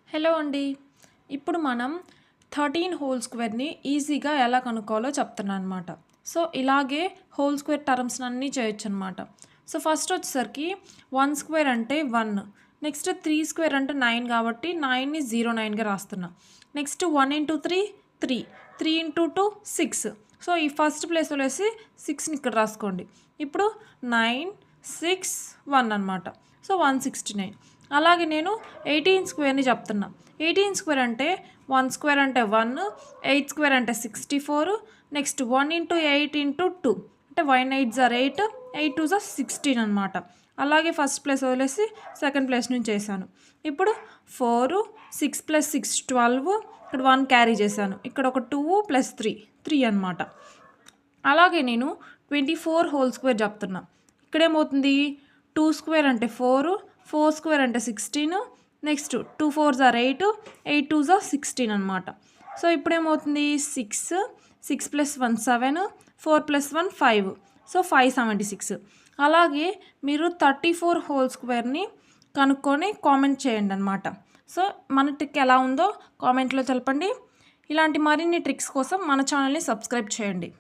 Hello అండి. ఇప్పుడు మనం 13 హోల్ స్క్వేర్‌ని ఈజీగా ఎలా కనుక్కోవాలో చెప్తున్నాననమాట. సో, ఇలాగే హోల్ స్క్వేర్ టర్మ్స్‌నన్నీ చేయొచ్చనమాట. సో, ఫస్ట్ వచ్చేసరికి 1 స్క్వేర్ అంటే 1. నెక్స్ట్ 3 స్క్వేర్ అంటే 9 కాబట్టి 9ని 09గా రాస్తున్నా. Next 1 into 3 3. 3 ఇంటూ 2 6. సో, ఈ ఫస్ట్ ప్లేస్‌లో వేసి 6ని ఇక్కడ రాసుకోండి. ఇప్పుడు 9, 6, 1 అనమాట. సో, 169. అలాగే నేను 18 స్క్వేర్‌ని చెప్తున్నా. 18 స్క్వేర్ అంటే 1 స్క్వేర్ అంటే 1, 8 స్క్వేర్ అంటే 64, నెక్స్ట్ 1 ఇంటూ 8 ఇంటూ 2 అంటే 1 8 ఆర్ 8, 8 2 ఆర్ 16 అనమాట. అలాగే ఫస్ట్ ప్లేస్ వదిలేసి సెకండ్ ప్లేస్ నుంచి చేశాను. ఇప్పుడు 4, 6 + 6 12, ఇక్కడ 1 క్యారీ చేశాను. ఇక్కడ ఒక 2 + 3 3 అనమాట. అలాగే నేను 24 హోల్ స్క్వేర్ చెప్తున్నా. ఇక్కడేమవుతుంది 2 స్క్వేర్ అంటే 4, 4 స్క్వేర్ అంటే 16, next 2 4s are 8, 8 2s are 16 అనమాట. సో ఇప్పుడేమవుతుంది 6, 6 + 1 7, 4 + 1 5. సో 576. అలాగే మీరు 34 హోల్ స్క్వేర్‌ని కనుక్కొని కామెంట్ చేయండి అనమాట. సో మన ట్రిక్ ఎలా ఉందో కామెంట్లో తెలపండి. ఇలాంటి మరిన్ని ట్రిక్స్ కోసం మన ఛానల్ని సబ్స్క్రైబ్ చేయండి.